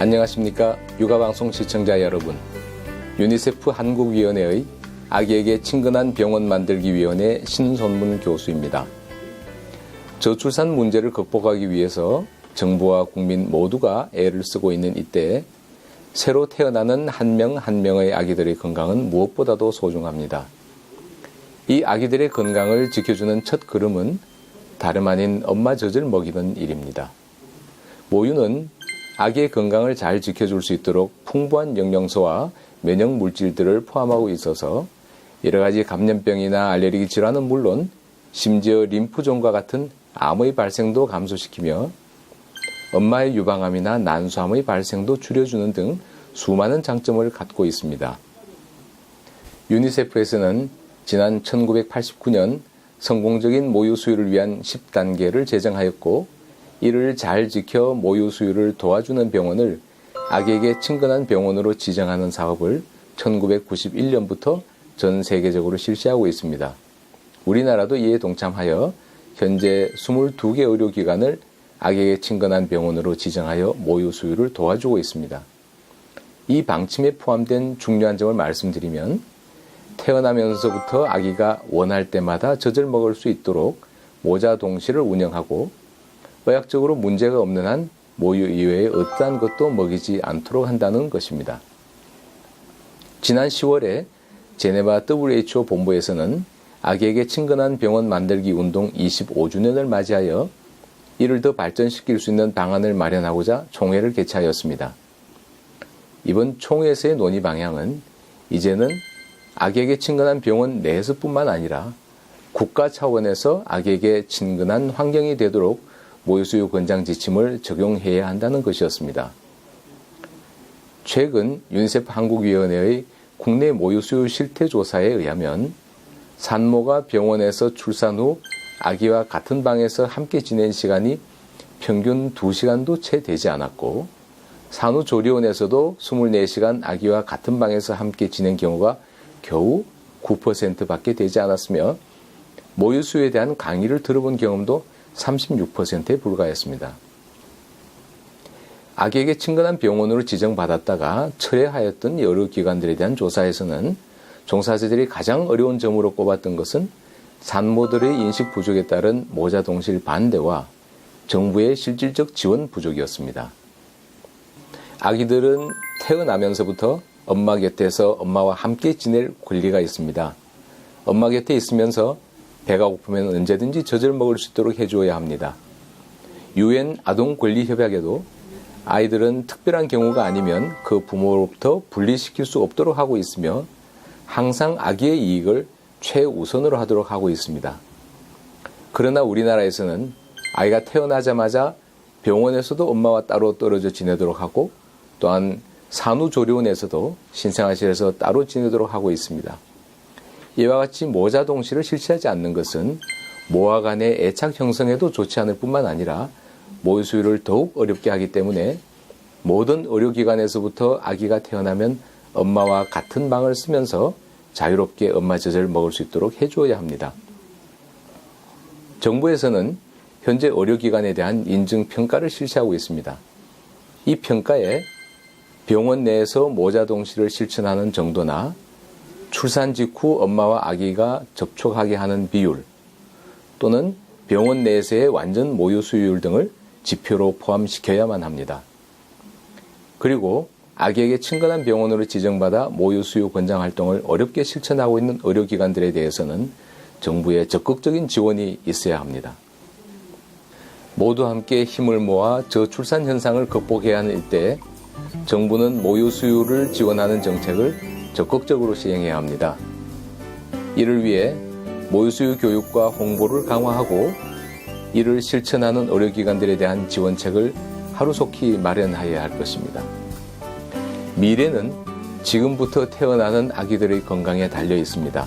안녕하십니까 육아방송 시청자 여러분. 유니세프 한국위원회의 아기에게 친근한 병원 만들기 위원회 신손문 교수입니다. 저출산 문제를 극복하기 위해서 정부와 국민 모두가 애를 쓰고 있는 이때 새로 태어나는 한 명 한 명의 아기들의 건강은 무엇보다도 소중합니다. 이 아기들의 건강을 지켜주는 첫 걸음은 다름 아닌 엄마 젖을 먹이는 일입니다. 모유는 아기의 건강을 잘 지켜줄 수 있도록 풍부한 영양소와 면역 물질들을 포함하고 있어서 여러 가지 감염병이나 알레르기 질환은 물론 심지어 림프종과 같은 암의 발생도 감소시키며 엄마의 유방암이나 난소암의 발생도 줄여주는 등 수많은 장점을 갖고 있습니다. 유니세프에서는 지난 1989년 성공적인 모유 수유를 위한 10단계를 제정하였고 이를 잘 지켜 모유 수유를 도와주는 병원을 아기에게 친근한 병원으로 지정하는 사업을 1991년부터 전 세계적으로 실시하고 있습니다. 우리나라도 이에 동참하여 현재 22개 의료기관을 아기에게 친근한 병원으로 지정하여 모유 수유를 도와주고 있습니다. 이 방침에 포함된 중요한 점을 말씀드리면 태어나면서부터 아기가 원할 때마다 젖을 먹을 수 있도록 모자 동시를 운영하고 의학적으로 문제가 없는 한 모유 이외에 어떠한 것도 먹이지 않도록 한다는 것입니다. 지난 10월에 제네바 WHO 본부에서는 아기에게 친근한 병원 만들기 운동 25주년을 맞이하여 이를 더 발전시킬 수 있는 방안을 마련하고자 총회를 개최하였습니다. 이번 총회에서의 논의 방향은 이제는 아기에게 친근한 병원 내에서뿐만 아니라 국가 차원에서 아기에게 친근한 환경이 되도록 모유수유 권장 지침을 적용해야 한다는 것이었습니다. 최근 유니세프 한국위원회의 국내 모유수유 실태조사에 의하면 산모가 병원에서 출산 후 아기와 같은 방에서 함께 지낸 시간이 평균 2시간도 채 되지 않았고 산후조리원에서도 24시간 아기와 같은 방에서 함께 지낸 경우가 겨우 9%밖에 되지 않았으며 모유수유에 대한 강의를 들어본 경험도 36%에 불과했습니다. 아기에게 친근한 병원으로 지정받았다가 철회하였던 여러 기관들에 대한 조사에서는 종사자들이 가장 어려운 점으로 꼽았던 것은 산모들의 인식 부족에 따른 모자 동실 반대와 정부의 실질적 지원 부족이었습니다. 아기들은 태어나면서부터 엄마 곁에서 엄마와 함께 지낼 권리가 있습니다. 엄마 곁에 있으면서 배가 고프면 언제든지 젖을 먹을 수 있도록 해주어야 합니다. UN 아동권리협약에도 아이들은 특별한 경우가 아니면 그 부모로부터 분리시킬 수 없도록 하고 있으며 항상 아기의 이익을 최우선으로 하도록 하고 있습니다. 그러나 우리나라에서는 아이가 태어나자마자 병원에서도 엄마와 따로 떨어져 지내도록 하고 또한 산후조리원에서도 신생아실에서 따로 지내도록 하고 있습니다. 이와 같이 모자 동시를 실시하지 않는 것은 모아 간의 애착 형성에도 좋지 않을 뿐만 아니라 모유 수유를 더욱 어렵게 하기 때문에 모든 의료기관에서부터 아기가 태어나면 엄마와 같은 방을 쓰면서 자유롭게 엄마 젖을 먹을 수 있도록 해주어야 합니다. 정부에서는 현재 의료기관에 대한 인증평가를 실시하고 있습니다. 이 평가에 병원 내에서 모자 동시를 실천하는 정도나 출산 직후 엄마와 아기가 접촉하게 하는 비율 또는 병원 내에서의 완전 모유 수유율 등을 지표로 포함시켜야만 합니다. 그리고 아기에게 친근한 병원으로 지정받아 모유 수유 권장 활동을 어렵게 실천하고 있는 의료기관들에 대해서는 정부의 적극적인 지원이 있어야 합니다. 모두 함께 힘을 모아 저출산 현상을 극복해야 하는 일대에 정부는 모유 수유를 지원하는 정책을 적극적으로 시행해야 합니다. 이를 위해 모유수유 교육과 홍보를 강화하고 이를 실천하는 의료기관들에 대한 지원책을 하루속히 마련하여야 할 것입니다. 미래는 지금부터 태어나는 아기들의 건강에 달려 있습니다.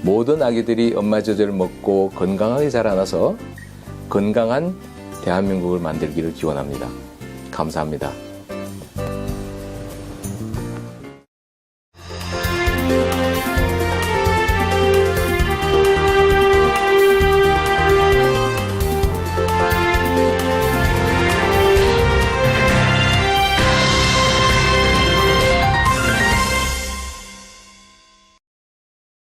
모든 아기들이 엄마 젖을 먹고 건강하게 자라나서 건강한 대한민국을 만들기를 기원합니다. 감사합니다.